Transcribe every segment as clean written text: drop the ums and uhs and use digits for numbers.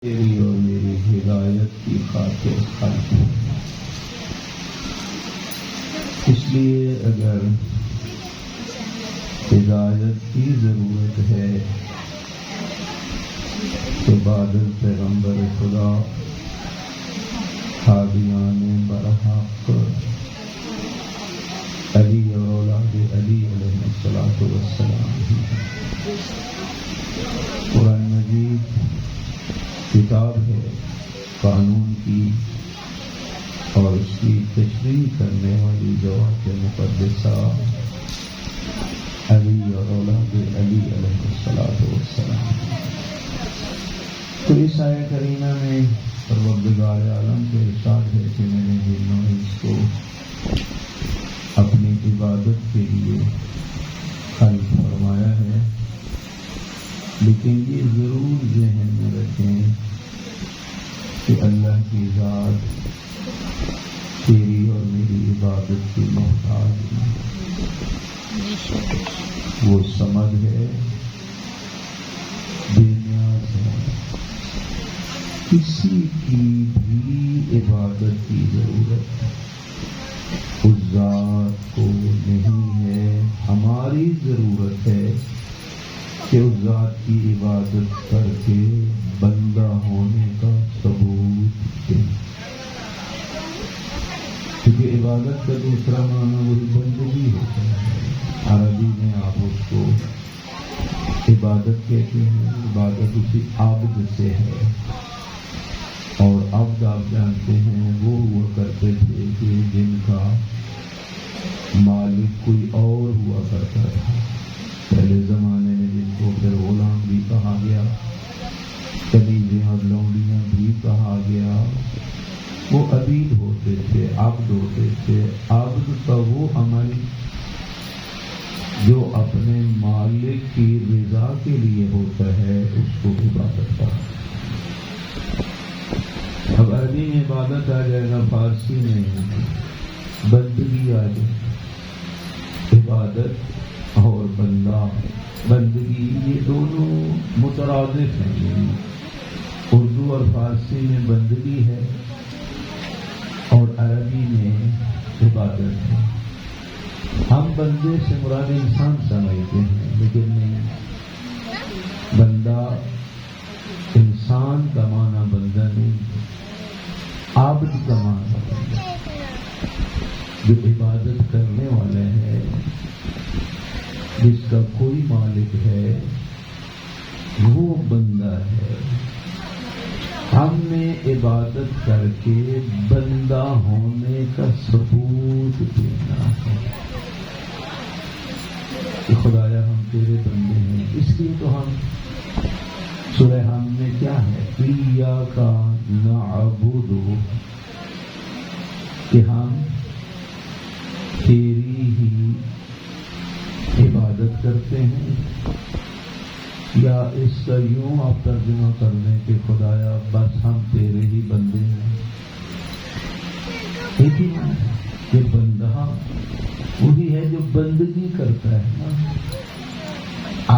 تیری اور میری ہدایت کی خاطر خلق ہے۔ اس لیے اگر ہدایت کی ضرورت ہے تو بادل پیغمبر خدا ہادیان برحق علی اور اولاد علی علیہ الصلوۃ والسلام۔ قرآن مجید کتاب ہے قانون کی اور اس کی تشریح کرنے والی ذوات مقدسہ علی اور اولاد علی علیہ الصلوۃ والسلام۔ تو اس آیہ کریمہ میں پروردگار عالم کے ارشاد ہے کہ میں نے جنوں و انس کو اپنی عبادت کے لیے خلق فرمایا ہے، لیکن یہ ضرور ذہن میں رکھیں کہ اللہ کی ذات تیری اور میری عبادت کی محتاج نہیں، وہ سمد ہے، بے نیاز ہے، کسی کی بھی عبادت کی ضرورت اس ذات کو نہیں ہے۔ ہماری ضرورت ہے کہ اس ذات کی عبادت کر کے بندہ ہونے کا ثبوت دیں، کیونکہ عبادت کا دوسرا معنی وہی بندگی ہوتا ہے۔ عربی میں آپ اس کو عبادت کہتے ہیں، عبادت اسی عابد سے ہے، اور عبد آپ جانتے ہیں وہ ہوا کرتے تھے کہ جن کا مالک کوئی اور ہوا کرتا تھا۔ پہلے زمانے میں جن کو پھر غلام بھی کہا گیا، کنیزیں اور لونڈیاں بھی کہا گیا، وہ عبید ہوتے تھے، عبد ہوتے تھے۔ عبد کا وہ عمل جو اپنے مالک کی رضا کے لیے ہوتا ہے اس کو عبادت کا۔ اب عربی میں عبادت آ جائے گا، فارسی میں بندگی آ جائے۔ عبادت اور بندگی یہ دونوں مترادف ہیں۔ اردو اور فارسی میں بندگی ہے اور عربی میں عبادت ہے۔ ہم بندے سے مراد انسان سمجھتے ہیں، لیکن نہیں، بندہ انسان کا معنی بندہ نہیں، عابد کا معنی بندہ۔ جو عبادت کرنے والا ہے، جس کا کوئی مالک ہے، وہ بندہ ہے۔ ہم نے عبادت کر کے بندہ ہونے کا ثبوت دینا ہے کہ خدایا ہم تیرے بندے ہیں۔ اس لیے تو ہم سورہ ہم میں کیا ہے، ایاک نعبد، کہ ہم تیری ہی عبادت کرتے ہیں، یا اس کا یوں آپ ترجمہ کر لیں کہ خدایا بس ہم تیرے ہی بندے ہیں۔ ایک ہی ہے کہ بندہ وہی ہے جو بندگی کرتا ہے نا،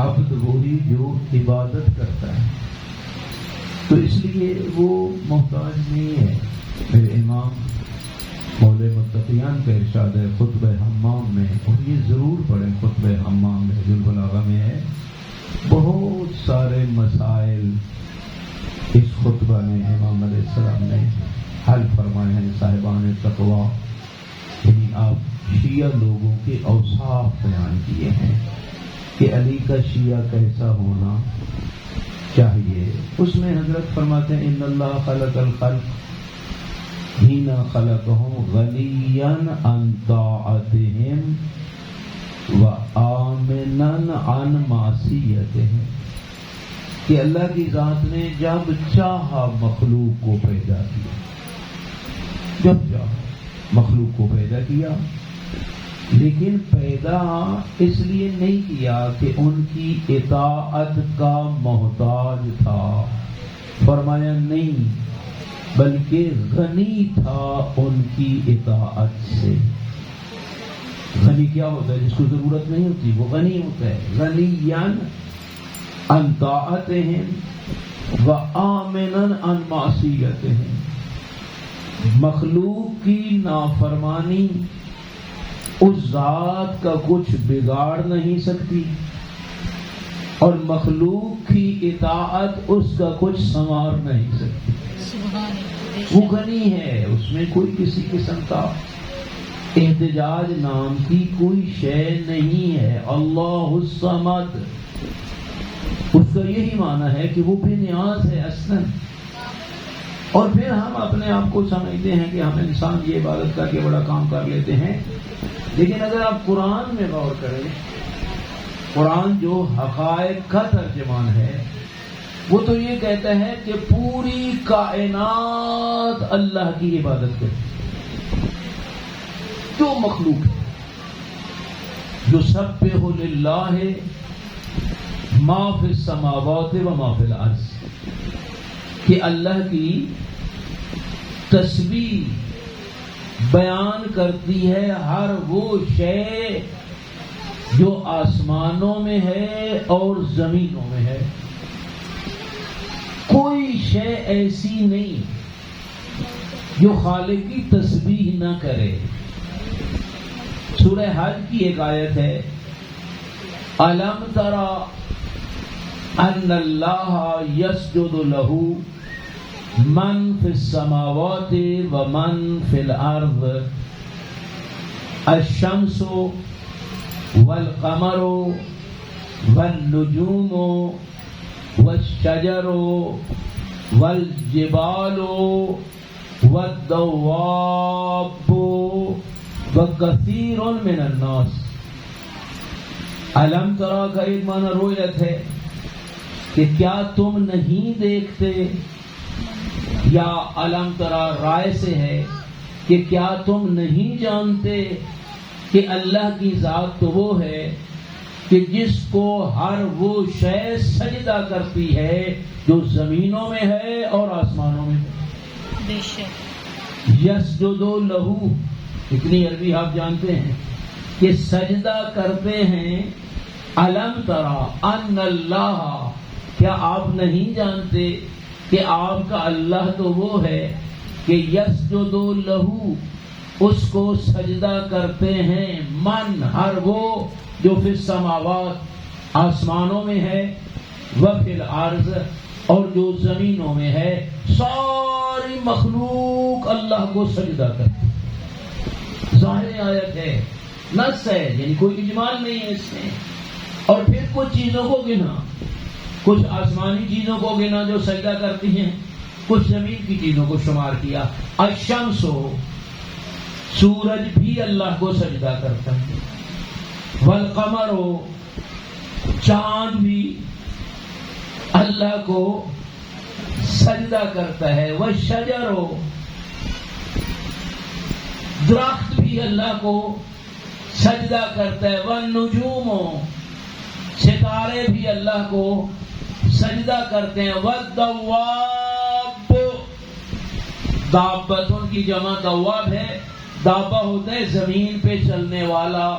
عبد وہی جو عبادت کرتا ہے۔ تو اس لیے وہ محتاج نہیں ہے۔ میرے امام مولے متقیان کا ارشاد ہے خطبہ حمام میں، اور یہ ضرور پڑھیں، خطبہ حمام میں جو البلاغہ میں ہے، بہت سارے مسائل اس خطبہ میں امام علیہ السلام نے حل فرمائے ہیں۔ صاحبان تقویٰ، یعنی آپ شیعہ لوگوں کے اوصاف بیان کیے ہیں کہ علی کا شیعہ کیسا ہونا چاہیے۔ اس میں حضرت فرماتے ہیں ان اللہ خلق الخلق حین خلقہم غنیا عن طاعتہم وآمنا عن معصیتہم، کہ اللہ کی ذات نے جب چاہا مخلوق کو پیدا کیا، جب چاہا مخلوق کو پیدا کیا، لیکن پیدا اس لیے نہیں کیا کہ ان کی اطاعت کا محتاج تھا، فرمایا نہیں، بلکہ غنی تھا ان کی اطاعت سے۔ غنی کیا ہوتا ہے؟ جس کو ضرورت نہیں ہوتی وہ غنی ہوتا ہے۔ غنیان عن طاعتہم وآمنا عن معصیتہم، مخلوق کی نافرمانی اس ذات کا کچھ بگاڑ نہیں سکتی، اور مخلوق کی اطاعت اس کا کچھ سنوار نہیں سکتی۔ وہ غنی ہے، اس میں کوئی کسی قسم کا احتجاج نام کی کوئی شے نہیں ہے۔ اللہ الصمد، اس کا یہی معنی ہے کہ وہ بے نیاز ہے اصلاً۔ اور پھر ہم اپنے آپ کو سمجھتے ہیں کہ ہم انسان یہ عبادت کر کے بڑا کام کر لیتے ہیں، لیکن اگر آپ قرآن میں غور کریں، قرآن جو حقائق کا ترجمان ہے وہ تو یہ کہتا ہے کہ پوری کائنات اللہ کی عبادت کرے، جو مخلوق ہے، یسبح للہ ما فی السماوات و ما فی الارض، کہ اللہ کی تسبیح بیان کرتی ہے ہر وہ شے جو آسمانوں میں ہے اور زمینوں میں ہے۔ کوئی شے ایسی نہیں جو خالق کی تسبیح نہ کرے۔ سورہ حج کی ایک آیت ہے، أَلَمْ تَرَ أَنَّ اللَّهَ يَسْجُدُ لَهُ مَنْ فِي السَّمَاوَاتِ وَمَنْ فِي الْأَرْضِ الشَّمْسُ وَالْقَمَرُ وَالنُّجُومُ وَالشَّجَرُ وَالْجِبَالُ وَالدَّوَابُّ وَكَثِيرٌ مِّنَ النَّاسِ۔ علم ترا کا ایک معنی رویت ہے کہ کیا تم نہیں دیکھتے، یا علم ترا رائے سے ہے کہ کیا تم نہیں جانتے کہ اللہ کی ذات تو وہ ہے کہ جس کو ہر وہ شے سجدہ کرتی ہے جو زمینوں میں ہے اور آسمانوں میں ہے۔ بے شک یسجد لہو، اتنی عربی آپ جانتے ہیں کہ سجدہ کرتے ہیں۔ علم ترا ان اللہ، کیا آپ نہیں جانتے کہ آپ کا اللہ تو وہ ہے کہ یسجد لہو، اس کو سجدہ کرتے ہیں، من ہر وہ جو فی السماوات آسمانوں میں ہے، و فی الارض اور جو زمینوں میں ہے، ساری مخلوق اللہ کو سجدہ کرتی۔ ظاہر آیت ہے، نص ہے، یعنی کوئی اجمال نہیں ہے اس میں۔ اور پھر کچھ چیزوں کو گنا، کچھ آسمانی چیزوں کو گنا جو سجدہ کرتی ہیں، کچھ زمین کی چیزوں کو شمار کیا۔ الشمس، سورج بھی اللہ کو سجدہ کرتا ہے، والقمر، چاند بھی اللہ کو سجدہ کرتا ہے، والشجر، درخت بھی اللہ کو سجدہ کرتا ہے، والنجوم، ستارے بھی اللہ کو سجدہ کرتے ہیں، والدواب، دابتن کی جمع دواب ہے، دابہ ہوتا ہے زمین پہ چلنے والا،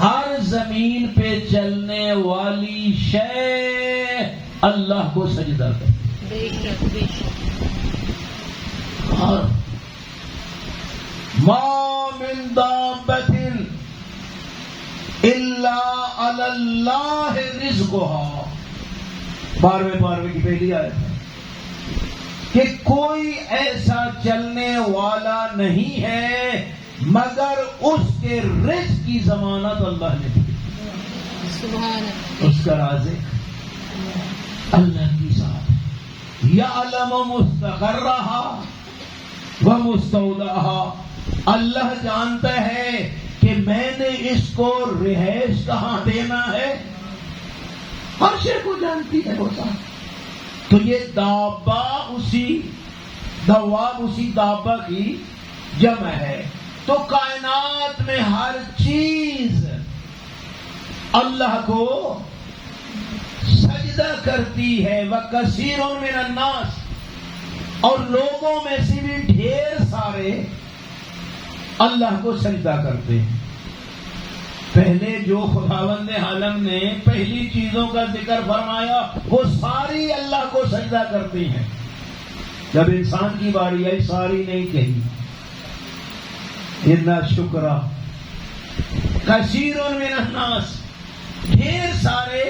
ہر زمین پہ چلنے والی شے اللہ کو سجدہ کرتے ہیں۔ اور ما من دابۃ الا علی اللہ رزقها، 12ویں پارے کی پہلی آیت ہے کہ کوئی ایسا چلنے والا نہیں ہے مگر اس کے رزق کی ضمانت اللہ نے دی۔ اس کا رازق اللہ کی ذات، یعلم مستقرها ومستودعها، اللہ جانتا ہے کہ میں نے اس کو رہائش کہاں دینا ہے، ہر شے کو جانتی ہے وہ ذات۔ تو یہ دابہ اسی دواب اسی دابہ کی جمع ہے۔ تو کائنات میں ہر چیز اللہ کو سجدہ کرتی ہے، وَكَثِيرٌ مِّنَ النَّاسِ، اور لوگوں میں سے بھی ڈھیر سارے اللہ کو سجدہ کرتے ہیں۔ پہلے جو خداوند عالم نے پہلی چیزوں کا ذکر فرمایا وہ ساری اللہ کو سجدہ کرتی ہیں. جب انسان کی باری آئی ساری نہیں کہی. اِنَّ شُکْرَ کثیر من الناس، ڈھیر سارے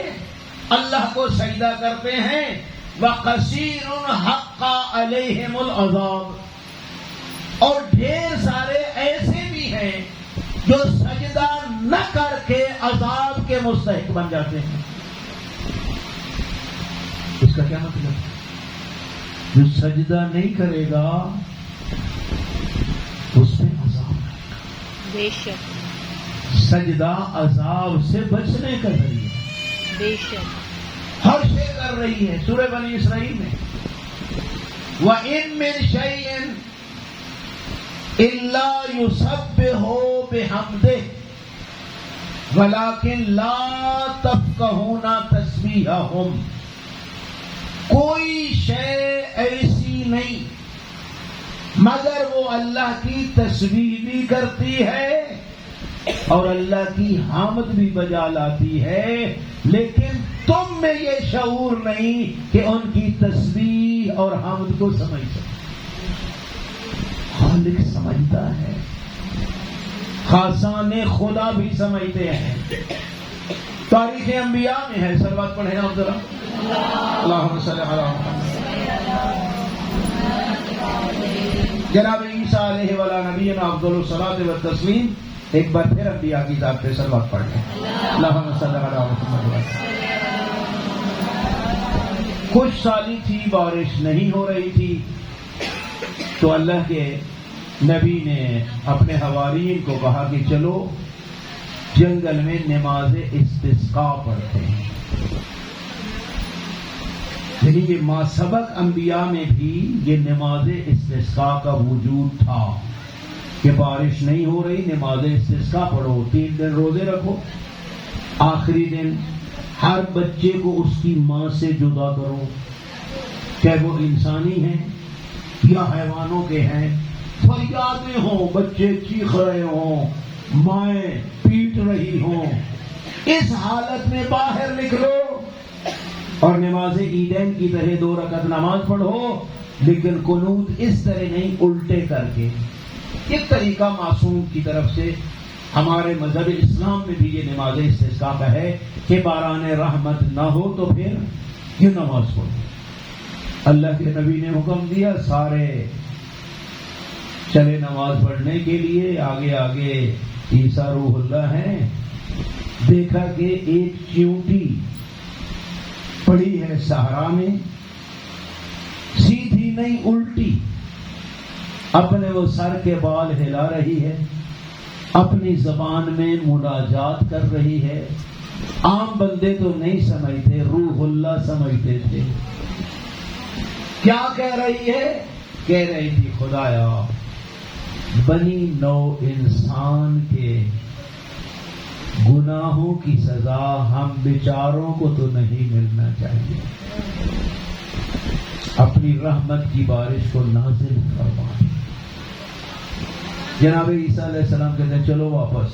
اللہ کو سجدہ کرتے ہیں. وَقَثِيرٌ حَقَّ عَلَيْهِمُ الْعَذَابُ، اور ڈھیر سارے ایسے بھی ہیں جو سجدہ نہ کر کے عذاب کے مستحق بن جاتے ہیں. اس کا کیا مطلب؟ جو سجدہ نہیں کرے گا اس میں عذاب آئے گا. بے شک سجدہ عذاب سے بچنے کا ذریعہ. بے شک ہر شے کر رہی ہے. سورہ بنی اسرائیل میں وَإِن مِّن شَيْءٍ إِلَّا يُسَبِّحُ بِحَمْدِهِ وَلَكِن لَّا تَفْقَهُونَ تَسْبِيحَهُمْ. کوئی شے ایسی نہیں مگر وہ اللہ کی تسبیح بھی کرتی ہے اور اللہ کی حمد بھی بجا لاتی ہے، لیکن تم میں یہ شعور نہیں کہ ان کی تسبیح اور حمد کو سمجھ سکتے. خالق سمجھتا ہے، خاصان خدا بھی سمجھتے ہیں. تاریخ انبیاء میں ہے. صلوات پڑھیں آپ ذرا. اللہم صلی علی محمد. جناب عیسیٰ علیہ وعلی نبینا افضل الصلاۃ والتسلیم ایک بار پھر انبیاء کی ذات پہ صلوات پڑھ لیں. اللہم صلی علی محمد. کچھ سالی تھی، بارش نہیں ہو رہی تھی، تو اللہ کے نبی نے اپنے حواریین کو کہا کہ چلو جنگل میں نماز استسقاء پڑھتے ہیں. یعنی یہ ما سبق انبیاء میں بھی یہ نماز استسقاء کا وجود تھا کہ بارش نہیں ہو رہی، نماز استسقاء پڑھو. 3 دن روزے رکھو، آخری دن ہر بچے کو اس کی ماں سے جدا کرو، چاہے وہ انسانی ہیں یا حیوانوں کے ہیں. فریادیں ہوں، بچے چیخ رہے ہوں، مائیں پیٹ رہی ہوں، اس حالت میں باہر نکلو اور نماز عیدین کی طرح 2 رکعت نماز پڑھو، لیکن قنوت اس طرح نہیں، الٹے کر کے. ایک طریقہ معصوم کی طرف سے ہمارے مذہب اسلام میں بھی یہ نماز استسقاء کا ہے کہ باران رحمت نہ ہو تو پھر یہ نماز پڑھو. اللہ کے نبی نے حکم دیا، سارے چلے نماز پڑھنے کے لیے. آگے آگے عیسیٰ روح اللہ ہیں. دیکھا کہ ایک چیونٹی پڑی ہے صحرا میں، سیدھی نہیں الٹی، اپنے وہ سر کے بال ہلا رہی ہے، اپنی زبان میں مناجات کر رہی ہے. عام بندے تو نہیں سمجھتے، روح اللہ سمجھتے تھے. کیا کہہ رہی ہے؟ کہہ رہی تھی خدایا بنی نو انسان کے گناہوں کی سزا ہم بیچاروں کو تو نہیں ملنا چاہیے، اپنی رحمت کی بارش کو نازل فرما. جناب عیسیٰ علیہ السلام کہتے ہیں چلو واپس.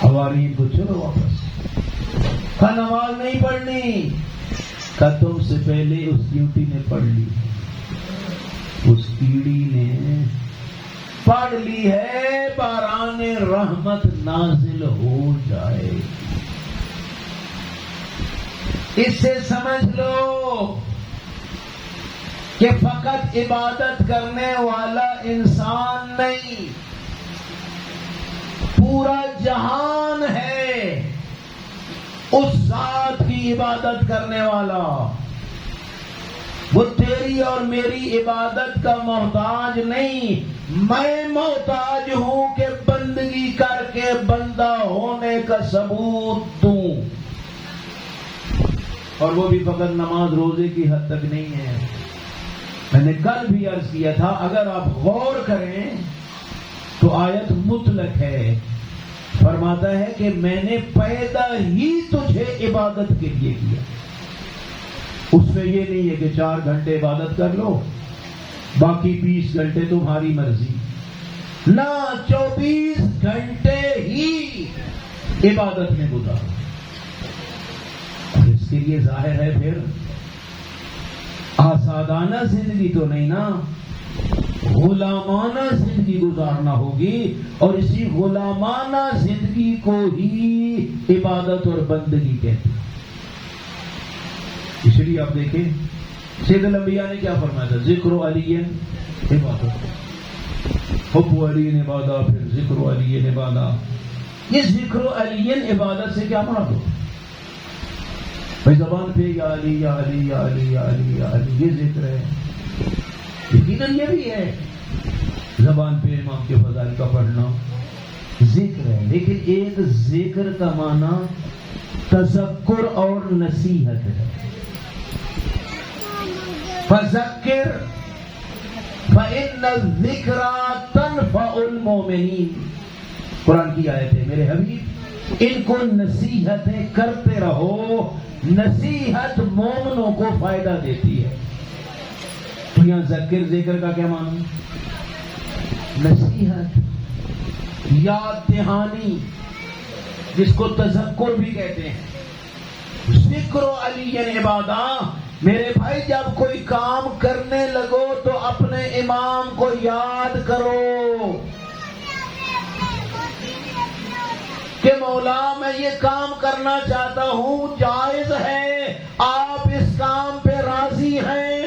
حواریین کو چلو واپس. کہا نماز نہیں پڑھنی. کہا تم سے پہلے اس ڈیوٹی نے پڑھ لی، اس کیڑی نے پڑھ لی ہے، باران رحمت نازل ہو جائے. اس سے سمجھ لو کہ فقط عبادت کرنے والا انسان نہیں، پورا جہان ہے اس ذات کی عبادت کرنے والا. وہ تیری اور میری عبادت کا محتاج نہیں، میں محتاج ہوں کہ بندگی کر کے بندہ ہونے کا ثبوت دوں. اور وہ بھی فقط نماز روزے کی حد تک نہیں ہے. میں نے کل بھی عرض کیا تھا، اگر آپ غور کریں تو آیت مطلق ہے. فرماتا ہے کہ میں نے پیدا ہی تجھے عبادت کے لیے کیا. اس میں یہ نہیں ہے کہ 4 گھنٹے عبادت کر لو، باقی 20 گھنٹے تمہاری مرضی. نہ 24 گھنٹے ہی عبادت میں گزارو. اس کے لیے ظاہر ہے پھر آزادانہ زندگی تو نہیں نا، غلامانہ زندگی گزارنا ہوگی، اور اسی غلامانہ زندگی کو ہی عبادت اور بندگی کہتے ہیں. اس لیے آپ دیکھیں سید الانبیاء نے کیا فرمایا تھا؟ ذکر علی عبادت، حب علی عبادت، پھر ذکر علی عبادت. یہ ذکر علی عبادت سے کیا مراد ہو؟ بھائی زبان پہ یا علی یا علی یا علی یا علی یا علی یہ ذکر ہے، یقیناً یہ بھی ہے زبان پہ امام کے فضائل کا پڑھنا ذکر ہے، لیکن ایک ذکر کا معنی تذکر اور نصیحت ہے. فذکر فإن الذکر تنفع المؤمنین، قرآن کی آیت ہے. میرے حبیب ان کو نصیحتیں کرتے رہو، نصیحت مومنوں کو فائدہ دیتی ہے. تو یہاں ذکر ذکر کا کیا معنی؟ نصیحت، یاد دہانی، جس کو تذکر بھی کہتے ہیں. ذکر علی عبادہ، میرے بھائی جب کوئی کام کرنے لگو تو اپنے امام کو یاد کرو کہ مولا میں یہ کام کرنا چاہتا ہوں، جائز ہے، آپ اس کام پہ راضی ہیں؟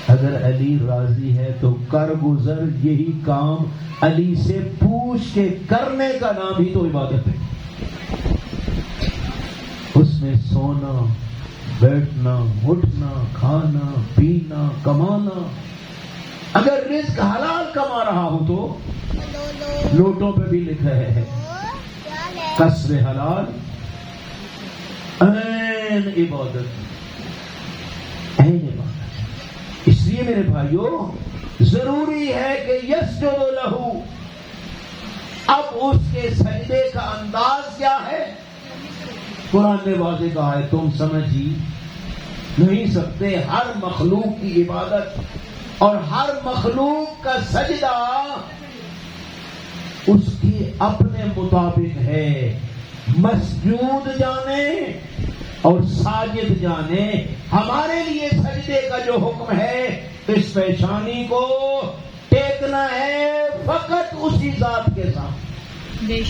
اگر علی راضی ہے تو کر گزر یہی کام، علی سے پوچھ کے کرنے کا نام ہی تو عبادت ہے. اس میں سونا، بیٹھنا، اٹھنا، کھانا، پینا، کمانا. اگر رزق حلال کما رہا ہوں تو لوٹوں پہ بھی لکھا ہے کسب حلال عین عبادت، عین عبادت. اس لیے میرے بھائیوں ضروری ہے کہ یسجد لہو. اب اس کے سجدے کا انداز کیا ہے؟ قرآن نے واضح کہا ہے، تم سمجھ ہی نہیں سکتے. ہر مخلوق کی عبادت اور ہر مخلوق کا سجدہ اس کے اپنے مطابق ہے. مسجود جانے اور ساجد جانے. ہمارے لیے سجدے کا جو حکم ہے، اس پیشانی کو ٹیکنا ہے فقط اسی ذات کے سامنے.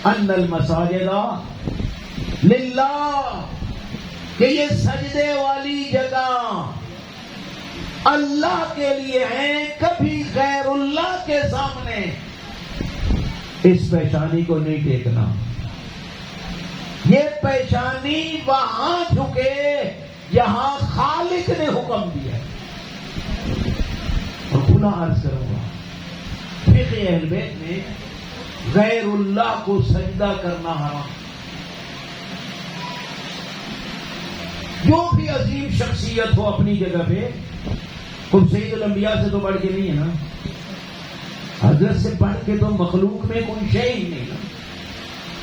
ان المساجد للہ، کہ یہ سجدے والی جگہ اللہ کے لیے ہیں، کبھی غیر اللہ کے سامنے اس پیشانی کو نہیں ٹیکنا. یہ پیشانی وہاں جھکے جہاں خالق نے حکم دیا. اور کھلا عرض کروں گا، فقہ اہل بیت میں غیر اللہ کو سجدہ کرنا حرام. جو بھی عظیم شخصیت ہو اپنی جگہ پہ، خود سید الانبیاء سے تو بڑھ کے نہیں ہے نا، حضرت سے بڑھ کے تو مخلوق میں کوئی شے ہی نہیں نا.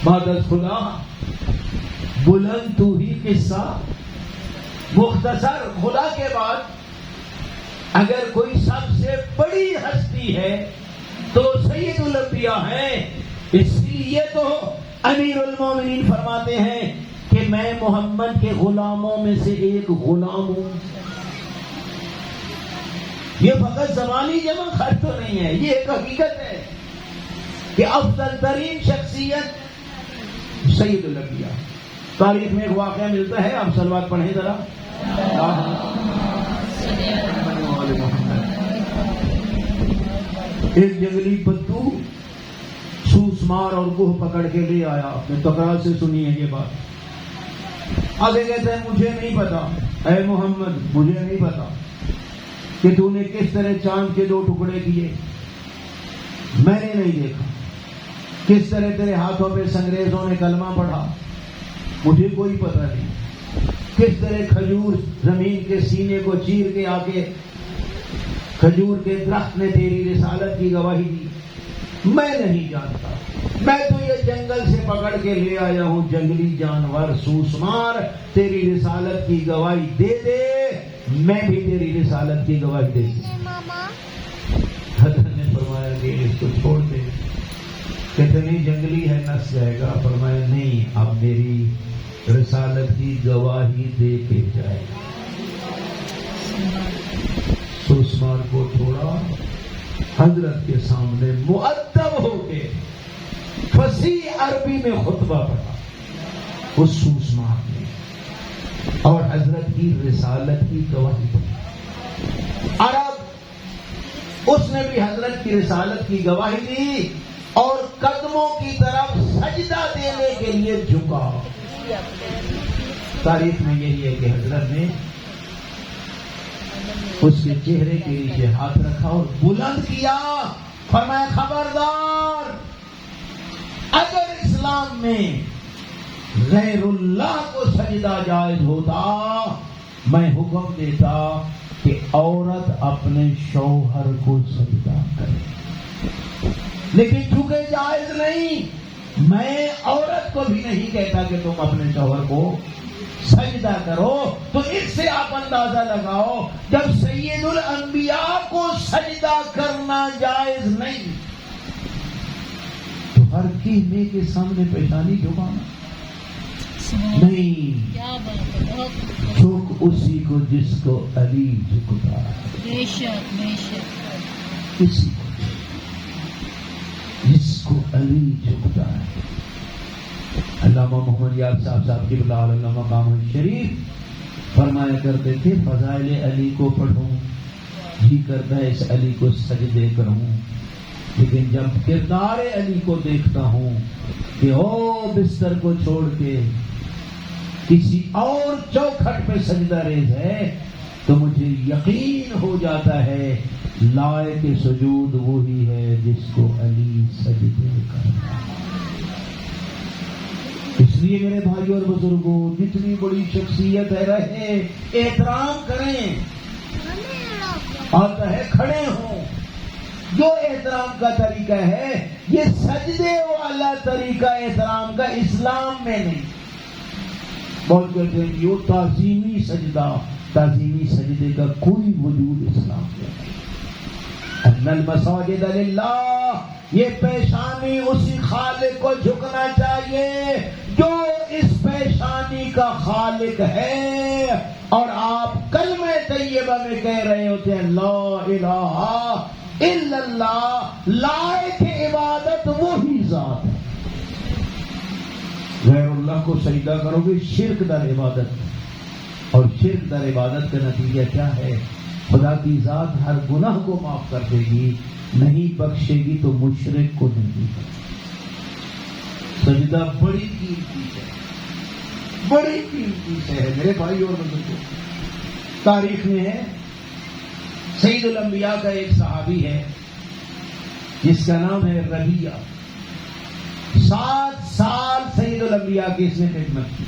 بعد از خدا بلند تو ہی قصہ مختصر. خدا کے بعد اگر کوئی سب سے بڑی ہستی ہے تو سید الانبیاء ہیں. اس لیے تو امیر المومنین فرماتے ہیں کہ میں محمد کے غلاموں میں سے ایک غلام ہوں. یہ فقط زبانی جمع خرچ تو نہیں ہے، یہ ایک حقیقت ہے کہ افضل ترین شخصیت سید الانبیاء. تاریخ میں ایک واقعہ ملتا ہے، آپ صلوات پڑھیں ذرا. ایک جنگلی پتو سوسمار اور گوہ پکڑ کے لے آیا. اپنے تکرار سے سنی ہے یہ بات. آگے کہتے ہیں مجھے نہیں پتا، اے محمد مجھے نہیں پتا کہ تو نے کس طرح چاند کے 2 ٹکڑے کیے. میں نے نہیں دیکھا کس طرح تیرے ہاتھوں پہ سنگریزوں نے کلمہ پڑھا. مجھے کوئی پتہ نہیں کس طرح کھجور زمین کے سینے کو چیر کے آ کے کھجور کے درخت نے تیری رسالت کی گواہی دی. میں نہیں جانتا. میں تو یہ جنگل سے پکڑ کے لے آیا ہوں جنگلی جانور سوسمار. تیری رسالت کی گواہی دے دے، میں بھی تیری رسالت کی گواہی دے دوں. حضرت نے فرمایا کہ اس کو چھوڑ دے، کتنی جنگلی ہے، نس جائے گا. فرمایا نہیں، اب میری رسالت کی گواہی دے کے جائے. سوسمار کو چھوڑا، حضرت کے سامنے مؤدب ہو کے فصیح عربی میں خطبہ پڑھا اس سوسمار نے، اور حضرت کی رسالت کی گواہی دی. عرب اس نے بھی حضرت کی رسالت کی گواہی دی اور قدموں کی طرف سجدہ دینے کے لیے جھکا. تاریخ میں یہی ہے کہ حضرت نے اس کے چہرے کے نیچے ہاتھ رکھا اور بلند کیا، فرمایا خبردار، اگر اسلام میں غیر اللہ کو سجدہ جائز ہوتا میں حکم دیتا کہ عورت اپنے شوہر کو سجدہ کرے، لیکن چونکہ جائز نہیں، میں عورت کو بھی نہیں کہتا کہ تم اپنے شوہر کو سجدہ کرو. تو اس سے آپ اندازہ لگاؤ، جب سید الانبیاء کو سجدہ کرنا جائز نہیں تو ہر کیمے کے سامنے پیشانی جھکانا نہیں. جھک اسی کو جس کو علی جھکتا ہے، اسی کو جس کو علی جھکتا ہے. علامہ محمد یار صاحب کی بلا علیہ مقام شریف فرمایا کرتے تھے، فضائل علی کو پڑھوں جی کرتا ہے اس علی کو سجدے کروں، لیکن جب کردار علی کو دیکھتا ہوں کہ او بستر کو چھوڑ کے کسی اور چوکھٹ پہ سجدہ ریز ہے تو مجھے یقین ہو جاتا ہے لائق سجود وہی ہے جس کو علی سجدے کرتا ہے. اس لیے میرے بھائی اور بزرگوں، جتنی بڑی شخصیت ہے رہے احترام کریں، آتا ہے کھڑے ہوں. جو احترام کا طریقہ ہے یہ سجدے والا طریقہ احترام کا اسلام میں نہیں. بہت کہتے ہیں یہ تعظیمی سجدہ، تعظیمی سجدے کا کوئی وجود اسلام میں نہیں. ان المساجد للہ، یہ پیشانی اسی خالق کو جھکنا چاہیے جو اس پیشانی کا خالق ہے. اور آپ کلمہ طیبہ میں کہہ رہے ہوتے ہیں لا الہ الا اللہ، لائق عبادت وہی ذات ہے. غیر اللہ کو سجدہ کرو گے شرک در عبادت، اور شرک در عبادت کا نتیجہ کیا ہے؟ خدا کی ذات ہر گناہ کو معاف کر دے گی، نہیں بخشے گی تو مشرک کو نہیں. سجدہ بڑی قیمتی ہے، بڑی قیمتی ہے میرے بھائی اور بزرگوں. تاریخ میں ہے سید الانبیاء کا ایک صحابی ہے جس کا نام ہے ربیعہ. 7 سال سید الانبیاء کی اس نے خدمت کی،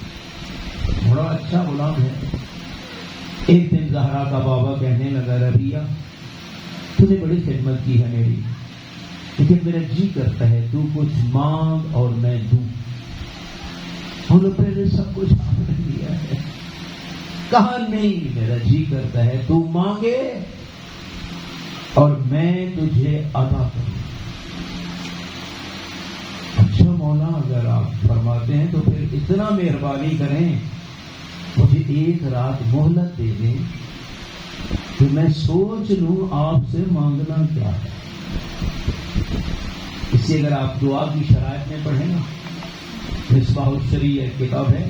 بڑا اچھا غلام ہے. ایک دن زہرا کا بابا کہنے لگا ربیعہ تو نے بڑی خدمت کی ہے میری، لیکن میرا جی کرتا ہے تو کچھ مانگ اور میں دوں. اور پہلے سب کچھ آپ نے دیا ہے. کہا نہیں، میرا جی کرتا ہے تو مانگے اور میں تجھے عطا کروں. اچھا مولا اگر آپ فرماتے ہیں تو پھر اتنا مہربانی کریں، مجھے ایک رات مہلت دے دیں کہ میں سوچ لوں آپ سے مانگنا کیا ہے. اس سے اگر آپ دعا کی شرائط میں پڑھیں نا، مصباح الشریع ایک کتاب ہے،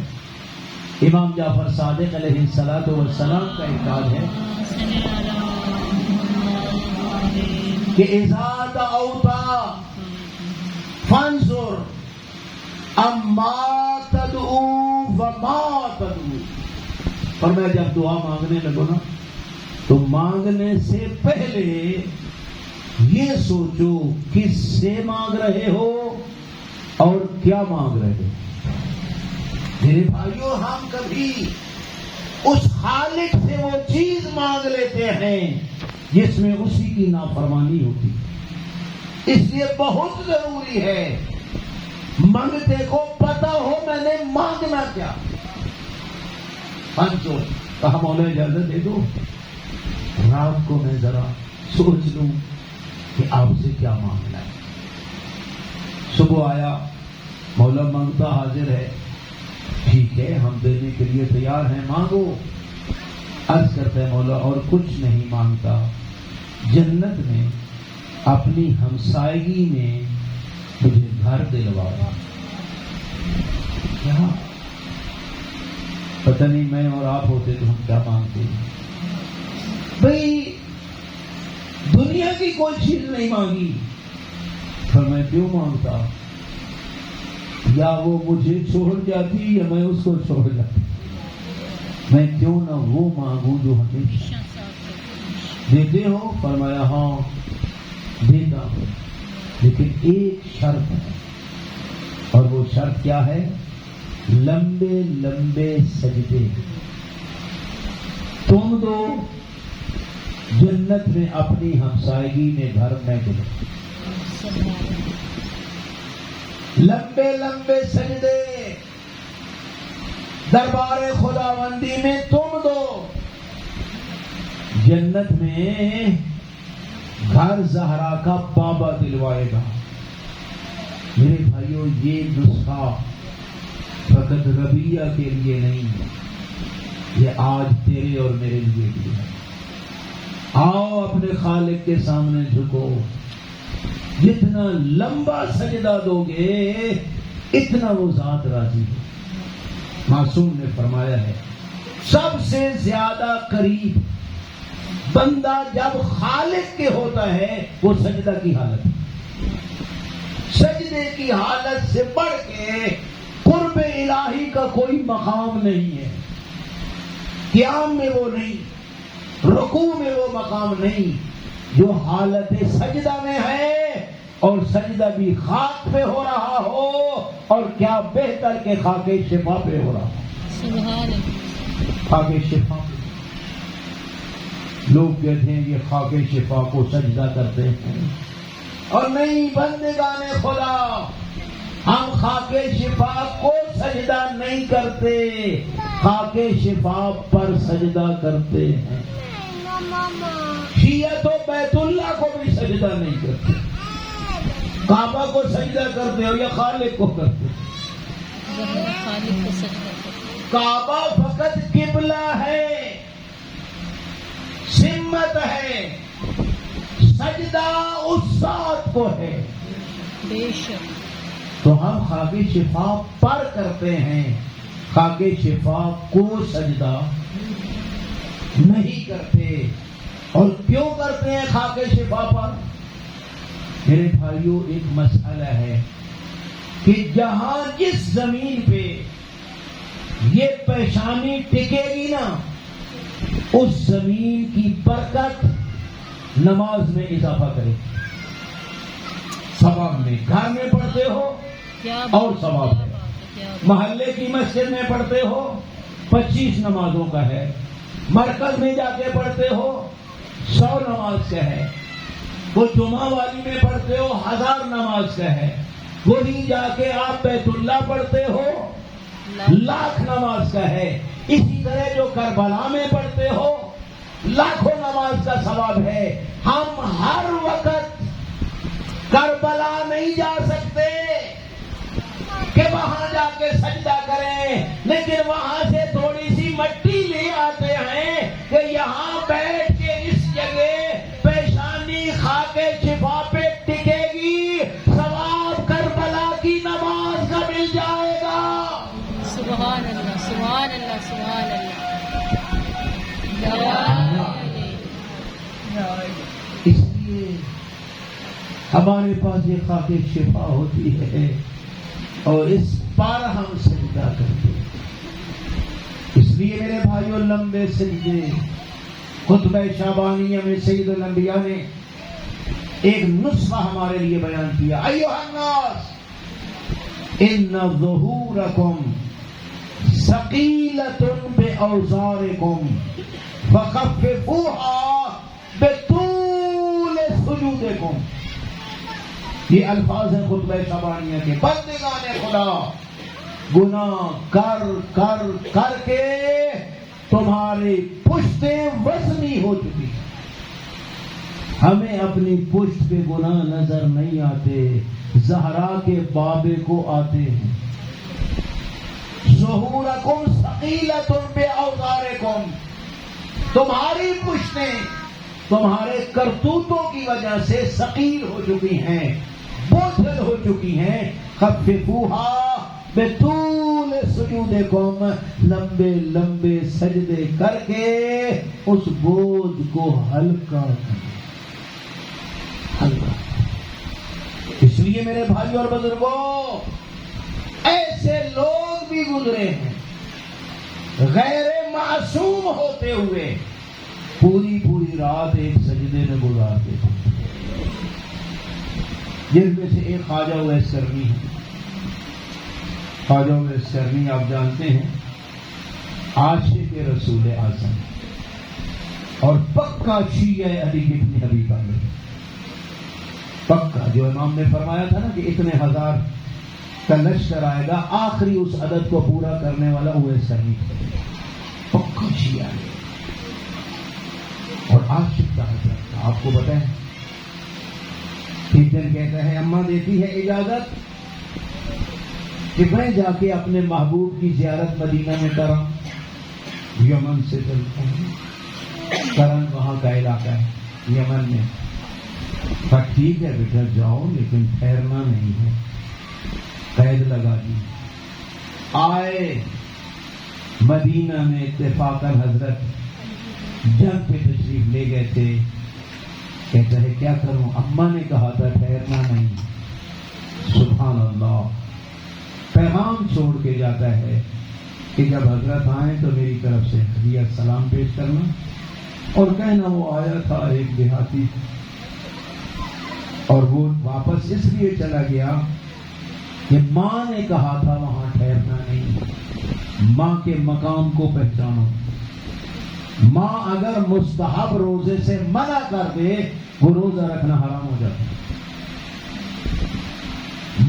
امام جعفر صادق علیہ الصلوۃ والسلام کا ارشاد ہے کہ اذا دعوت فانظر اما تدعو وما تدعو. فرمایا جب دعا مانگنے لگو نا تو مانگنے سے پہلے یہ سوچو کس سے مانگ رہے ہو اور کیا مانگ رہے ہو. میرے بھائیوں، ہم کبھی اس خالق سے وہ چیز مانگ لیتے ہیں جس میں اسی کی نافرمانی ہوتی. اس لیے بہت ضروری ہے مانگتے کو پتا ہو میں نے مانگنا کیا. کہا مولا اجازت دے دو رات کو میں ذرا سوچ لوں کہ آپ سے کیا مانگنا ہے. صبح آیا، مولا مانگتا حاضر ہے. ٹھیک ہے، ہم دینے کے لیے تیار ہیں، مانگو. عرض کرتا ہے مولا اور کچھ نہیں مانگتا، جنت میں اپنی ہمسائیگی میں مجھے گھر دلوا. کیا پتہ نہیں میں اور آپ ہوتے تو ہم کیا مانگتے ہیں. بھئی دنیا کی کوئی چیز نہیں مانگی، پھر میں کیوں مانگتا؟ یا وہ مجھے چھوڑ جاتی یا میں اس کو چھوڑ جاتی. میں کیوں نہ وہ مانگوں جو ہمیشہ دیتے ہو. فرمایا ہاں دیتا ہوں، لیکن ایک شرط ہے، اور وہ شرط کیا ہے؟ لمبے لمبے سجدے تم دو، جنت میں اپنی ہمسائیگی میں گھر میں دو. لمبے لمبے سجدے دربار خداوندی میں تم دو، جنت میں گھر زہرا کا بابا دلوائے گا. میرے بھائیوں، یہ نسخہ فقط ربیہ کے لیے نہیں، یہ آج تیرے اور میرے لیے بھی ہے. آؤ اپنے خالق کے سامنے جھکو. جتنا لمبا سجدہ دو گے اتنا وہ ذات راضی ہے. معصوم نے فرمایا ہے سب سے زیادہ قریب بندہ جب خالق کے ہوتا ہے وہ سجدہ کی حالت. سجدے کی حالت سے بڑھ کے قرب الہی کا کوئی مقام نہیں ہے. قیام میں وہ نہیں، رکوع میں وہ مقام نہیں جو حالت سجدہ میں ہے، اور سجدہ بھی خاک پہ ہو رہا ہو، اور کیا بہتر کہ خاک شفا پہ ہو رہا ہو. سبحان اللہ. خاک شفا پہ لوگ کہتے ہیں یہ خاک شفا کو سجدہ کرتے ہیں، اور نہیں بندگان خدا، ہم خاک شفا کو سجدہ نہیں کرتے، خاک شفا پر سجدہ کرتے ہیں. شیعہ تو بیت اللہ کو بھی سجدہ نہیں کرتے، کعبہ کو سجدہ کرتے ہو یا خالق کو کرتے ہو؟ خالق کو سجدہ کرتے. کعبہ فقط قبلہ ہے، سمت ہے، سجدہ اس ذات کو ہے. بے شک. تو ہم خاک شفا پر کرتے ہیں، خاک شفا کو سجدہ نہیں کرتے. اور کیوں کرتے ہیں خاک شفا پر؟ میرے بھائیوں، ایک مسئلہ ہے کہ جہاں جس زمین پہ یہ پیشانی ٹکے گی نا، اس زمین کی برکت نماز میں اضافہ کرے. ثواب میں گھر میں پڑھتے ہو اور ثواب ہے، محلے کی مسجد میں پڑھتے ہو 25 نمازوں کا ہے، مرکز میں جا کے پڑھتے ہو 100 نماز کا ہے، وہ جمعہ والی میں پڑھتے ہو 1000 نماز کا ہے، وہی جا کے آپ بیت اللہ پڑھتے ہو 1,00,000 نماز کا ہے. اسی طرح جو کربلا میں پڑھتے ہو لاکھوں نماز کا ثواب ہے. ہم ہر وقت کربلا نہیں جا سکتے کہ وہاں جا کے سجدہ کریں، لیکن وہاں سے تھوڑی سی مٹی لے آتے ہیں کہ یہاں بیٹھ کے اس جگہ پیشانی خاک شفا پہ ٹکے گی، ثواب کربلا کی نماز کا مل جائے گا. سبحان اللہ. سبحان اللہ. سبحان اللہ. اس لیے ہمارے پاس یہ خاک شفا ہوتی ہے اور اس پر ہم سجدہ کرتے ہیں. اس لیے میرے بھائیوں، لمبے سجدے. خطبہ شعبانیہ میں سید الانبیاء نے ایک نسخہ ہمارے لیے بیان کیا. ایھا الناس ان ظہورکم ثقیلۃ باوزارکم فخففوها بطول سجودکم. یہ الفاظ ہیں خطبہ شعبانیہ کے. بندگان خدا، گناہ کر کر کر کے تمہاری پشتیں وزنی ہو چکی ہیں. ہمیں اپنی پشت پہ گناہ نظر نہیں آتے، زہرا کے بابے کو آتے ہیں۔ ظہورکم ثقیلۃ باوزارکم، تمہاری پشتیں تمہارے کرتوتوں کی وجہ سے ثقیل ہو چکی ہیں، بوجھل ہو چکی ہیں۔ خففوہا بطول سجودکم، لمبے لمبے سجدے کر کے اس بوجھ کو ہلکا کریں، ہلکا۔ اس لیے میرے بھائی اور بزرگوں، ایسے لوگ بھی گزرے ہیں غیر معصوم ہوتے ہوئے پوری پوری رات ایک سجدے میں گزارتے تھے، جن میں سے ایک خواجہ اویس کرنی ہے۔ خواجہ اویس کرنی آپ جانتے ہیں عاشق رسول اعظم اور پکا شیعہ علی بن ابی طالب، پکا، جو امام نے فرمایا تھا نا کہ اتنے ہزار کا لشکر آئے گا، آخری اس عدد کو پورا کرنے والا اویس کرنی تھا، پکا شیعہ ہے اور عاشق کا حضرت تھا۔ آپ کو بتائیں، ایک دن کہتا ہے اماں دیتی ہے اجازت کہ میں جا کے اپنے محبوب کی زیارت مدینہ میں کروں۔ یمن سے چلتا ہوں، کرن وہاں کا علاقہ ہے یمن میں۔ کہا ٹھیک ہے بیٹا جاؤ، لیکن ٹھہرنا نہیں ہے، قید لگا دی۔ آئے مدینہ میں، اتفاقاً حضرت جنگ پہ تشریف لے گئے تھے۔ کہتا ہے کیا کروں، اماں نے کہا تھا ٹھہرنا نہیں۔ سبحان اللہ، پیغام چھوڑ کے جاتا ہے کہ جب حضرت آئیں تو میری طرف سے ہدیہ سلام پیش کرنا، اور کہنا وہ آیا تھا ایک دیہاتی، اور وہ واپس اس لیے چلا گیا کہ ماں نے کہا تھا وہاں ٹھہرنا نہیں۔ ماں کے مقام کو پہچانو۔ ماں اگر مستحب روزے سے منع کر دے، وہ روزہ رکھنا حرام ہو جاتا ہے۔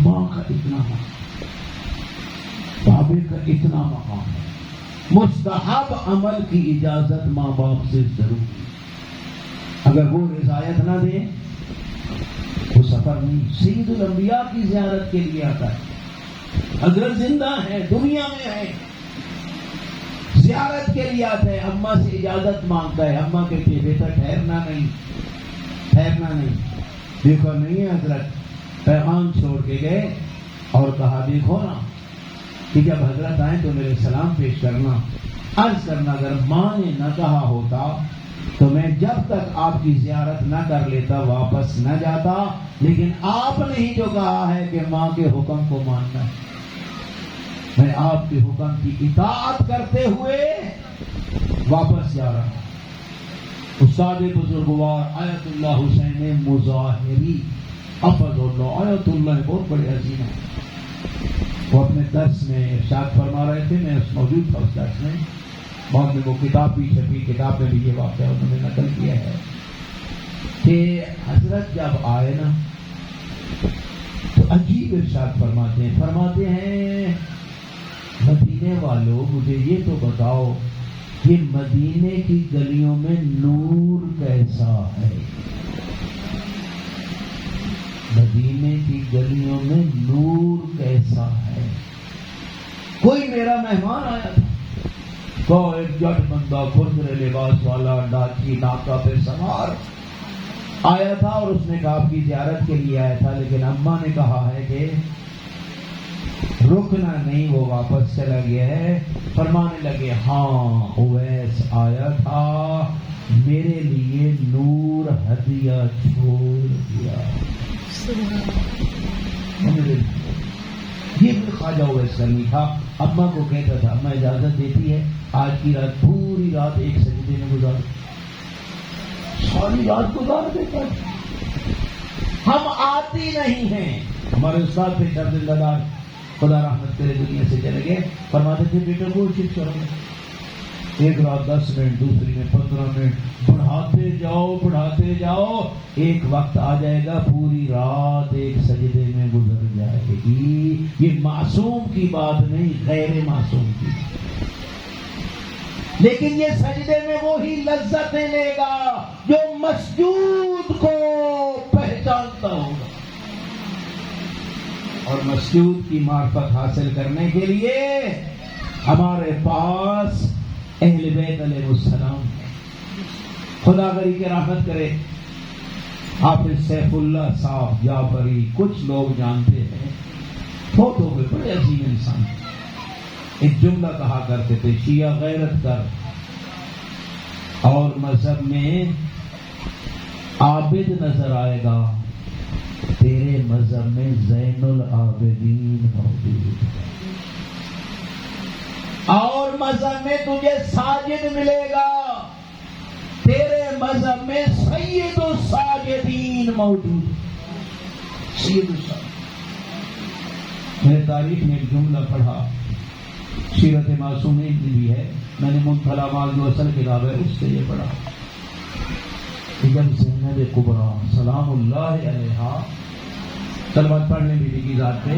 ماں کا اتنا مقام، بابے کا اتنا مقام ہے، مستحب عمل کی اجازت ماں باپ سے ضروری۔ اگر وہ رضایت نہ دیں وہ سفر نہیں۔ سید الانبیاء کی زیارت کے لیے آتا ہے، اگر زندہ ہے، دنیا میں ہے، زیارت کے لیے آتا ہے، اماں سے اجازت مانگتا ہے۔ اماں کہتی ہے بیٹا ٹھہرنا نہیں، ٹھہرنا نہیں۔ دیکھو نہیں ہے حضرت، پیغام چھوڑ کے گئے اور کہا دیکھو نا کہ جب حضرت آئیں تو میرے سلام پیش کرنا، عرض کرنا اگر ماں نے نہ کہا ہوتا تو میں جب تک آپ کی زیارت نہ کر لیتا واپس نہ جاتا، لیکن آپ نے ہی جو کہا ہے کہ ماں کے حکم کو ماننا ہے، میں آپ کے حکم کی اطاعت کرتے ہوئے واپس جا رہا ہوں۔ استاد بزرگوار آیت اللہ حسین مظاہری حفظ اللہ، آیت اللہ بہت بڑے عظیم ہیں، وہ اپنے درس میں ارشاد فرما رہے تھے، میں موجود تھا اس درس میں، بعد میں وہ کتاب بھی چھپی، کتاب میں بھی یہ واقعہ انہوں نے نقل کیا ہے کہ حضرت جب آئے نا تو عجیب ارشاد فرماتے ہیں مدینے والوں مجھے یہ تو بتاؤ کہ مدینے کی گلیوں میں نور کیسا ہے؟ مدینے کی گلیوں میں نور کیسا ہے؟ کوئی میرا مہمان آیا تھا تو ایک جٹ بندہ کھردرے لباس والا ڈاچی ناکا پہ سوار آیا تھا اور اس نے کہا آپ کی زیارت کے لیے آیا تھا، لیکن اماں نے کہا ہے کہ رکنا نہیں، وہ واپس چلا گیا ہے۔ فرمانے لگے ہاں اویس آیا تھا، میرے لیے نور ہدیہ چھوڑ دیا۔ یہ بھی خواجہ اویس کرنی تھا۔ اماں کو کہتا تھا اماں اجازت دیتی ہے آج کی رات پوری رات ایک سجدے میں گزار، ساری رات گزار دیتا۔ ہم آتی نہیں ہیں۔ ہمارے استاد پہ شرد لدار خدا رحمت کرے دنیا سے چلے گئے، فرماتے تھے بیٹا کوشش کرو، ایک رات 10 منٹ، دوسری میں 15 منٹ، بڑھاتے جاؤ، ایک وقت آ جائے گا پوری رات ایک سجدے میں گزر جائے گی۔ یہ معصوم کی بات نہیں، غیر معصوم کی، لیکن یہ سجدے میں وہی لذتیں لے گا جو مسجود کو اور مسجود کی معرفت حاصل کرنے کے لیے ہمارے پاس اہل بیت علیہ السلام خدا گری کے رحمت کرے. حافظ سیف اللہ صاحب جعفری کچھ لوگ جانتے ہیں، بہت ہو گئے، بڑے عظیم انسان. ایک جملہ کہا کرتے تھے، شیعہ غیرت کر اور مذہب میں عابد نظر آئے گا، تیرے مذہب میں زین العابدین موجود ہے. اور مذہب میں تجھے ساجد ملے گا، تیرے مذہب میں سید الساجدین موجود ہے. سید الساجدین. میں نے تاریخ میں ایک جملہ پڑھا، سیرت معصومین کی بھی ہے، میں نے منتھلا مال جو اصل کتاب ہے اس سے یہ پڑھا. جب زینب کبریٰ سلام اللہ علیہا تلاوت پڑھنے بیوی کی ذات پہ،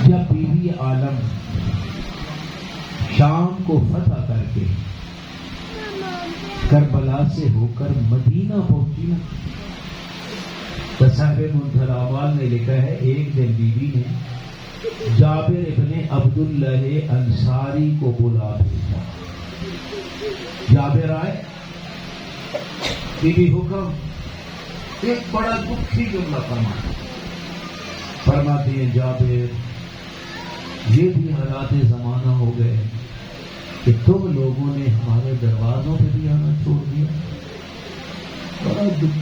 جب بیوی عالم شام کو فتح کر کے کربلا سے ہو کر مدینہ پہنچی نا، تو صاحب منتھلا مال نے لکھا ہے ایک دن بیوی نے جابر ابن عبداللہ انصاری کو بلا بھیجا. جابر آئے، بی بی حکم، ایک بڑا دکھی جملہ فرماتی ہیں جابر یہ بھی حالات زمانہ ہو گئے کہ تم لوگوں نے ہمارے دروازوں پہ بھی آنا چھوڑ دیا. بڑا دکھ،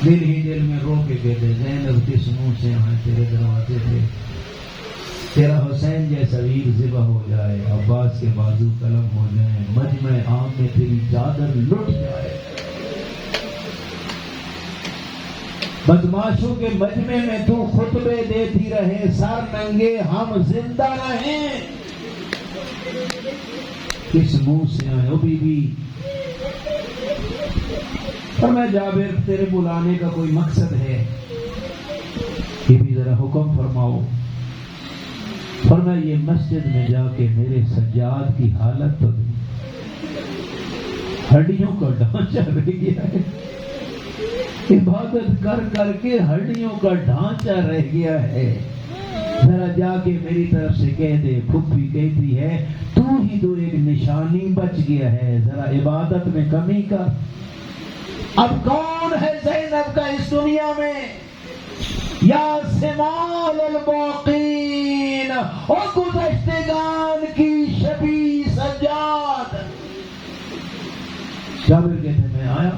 دل ہی دل میں رو کے کہتے زینب کس منہ سے آئے تیرے دروازے پہ، تیرا حسین جیسا ویر ذبح ہو جائے، عباس کے بازو قلم ہو جائیں، مجمع عام میں تیری چادر لٹ جائے، بدماشوں کے مجمع میں تو خطبے دیتی رہے، سر ننگے ہم زندہ رہیں، کس منہ سے آئے ہو بی بی؟ اور میں جابر تیرے بلانے کا کوئی مقصد ہے؟ بی بی ذرا حکم فرماؤ. فرمایا یہ مسجد میں جا کے میرے سجاد کی حالت تو ہڈیوں کا ڈھانچہ رہ گیا ہے، عبادت کر کر کے ہڈیوں کا ڈھانچہ رہ گیا ہے، ذرا جا کے میری طرف سے کہہ دے. پھپھی کہتی ہے تو ہی تو ایک نشانی بچ گیا ہے، ذرا عبادت میں کمی کر. اب کون ہے زینب کا اس دنیا میں؟ یا سمال الباقین، او گزشتگان کی شبیہ سجاد. جابر کہتے میں آیا،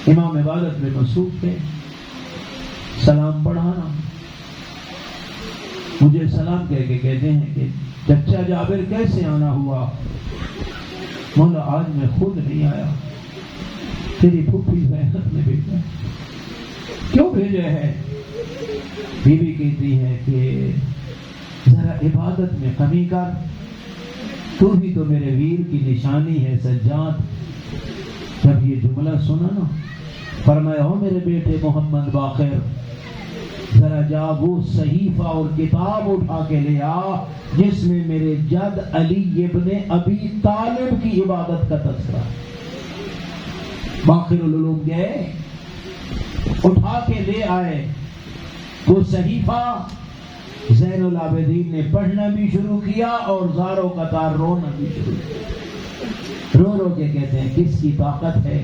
امام عبادت میں مصروف تھے، سلام پڑھانا. مجھے سلام کہہ کے کہتے ہیں کہ چچا جابر کیسے آنا ہوا؟ مولا آج میں خود نہیں آیا، تیری پھپھی زینب نے بھیجا. کیوں بھیجے ہے؟ بیوی کہتی ہے کہ ذرا عبادت میں کمی کر، تو ہی تو میرے ویر کی نشانی ہے سجاد. جب یہ جملہ سنا نا، فرمایا ہو میرے بیٹے محمد باقر، ذرا جا وہ صحیفہ اور کتاب اٹھا کے لے آ جس میں میرے جد علی ابن ابی طالب کی عبادت کا تذکرہ. باقر العلوم گئے، اٹھا کے لے آئے وہ صحیفہ. زین العابدین نے پڑھنا بھی شروع کیا اور زاروں قطار رونا بھی شروع کیا. رو رو کے کہتے ہیں کس کی طاقت ہے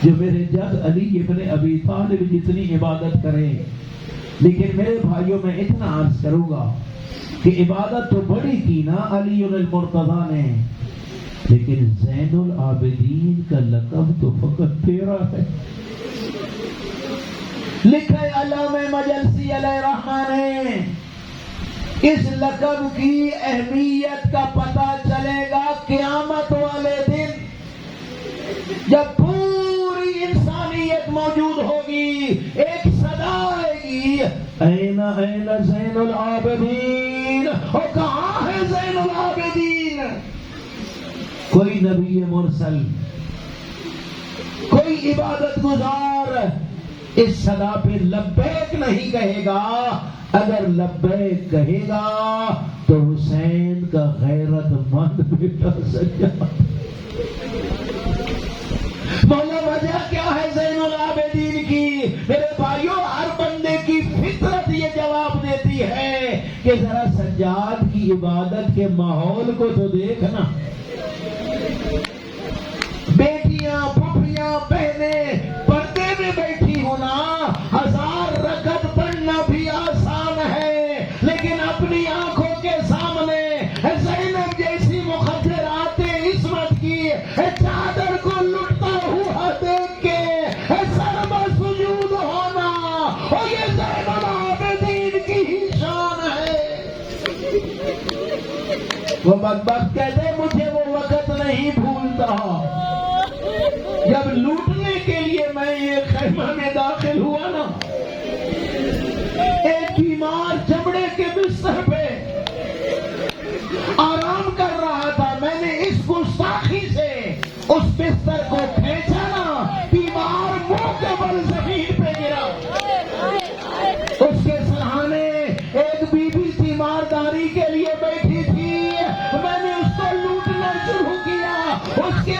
جو میرے جد علی ابن ابی طالب جتنی عبادت کرے. لیکن میرے بھائیوں میں اتنا عرض کروں گا کہ عبادت تو بڑی کی نا علی المرتضیٰ نے، لیکن زین العابدین کا لقب تو فقط تیرا ہے. لکھا ہے علامہ مجلسی علیہ رحمہ نے، اس لقب کی اہمیت کا پتہ چلے گا قیامت والے دن جب پوری انسانیت موجود ہوگی. ایک صدا آئے گی، این این زین العابدین، اور کہاں ہے زین العابدین؟ کوئی نبی مرسل، کوئی عبادت گزار اس صدا پہ لبیک نہیں کہے گا. اگر لبیک کہے گا تو حسین کا غیرت مند بیٹا سجاد مولا کی عبادت کے ماحول کو تو دیکھنا. بیٹیاں پھوپھیاں بہنیں پردے میں بیٹھی ہونا، 1000 رکعت پڑھنا بھی آسان ہے، لیکن اپنی آنکھوں کے سامنے زینب جیسی مخدرات عصمت کی چادر کو لٹتا ہوا دیکھ کے سربسجود ہونا، اور یہ زین العابدین کی ہی شان ہے. وہ بدبخت کہتے مجھے وہ وقت نہیں بھولتا جب لوٹنے کے لیے میں ایک خیمہ میں داخل ہوا نا، ایک بیمار چمڑے کے بستر پہ آرام کر رہا تھا. میں نے اس گستاخی سے اس بستر کو کھینچا نا، بیمار منہ کے بل زمین پہ گرا. اس کے سرہانے ایک بی بی تیمارداری کے لیے بیٹھی تھی. میں نے اس کو لوٹنا شروع کیا. اس کے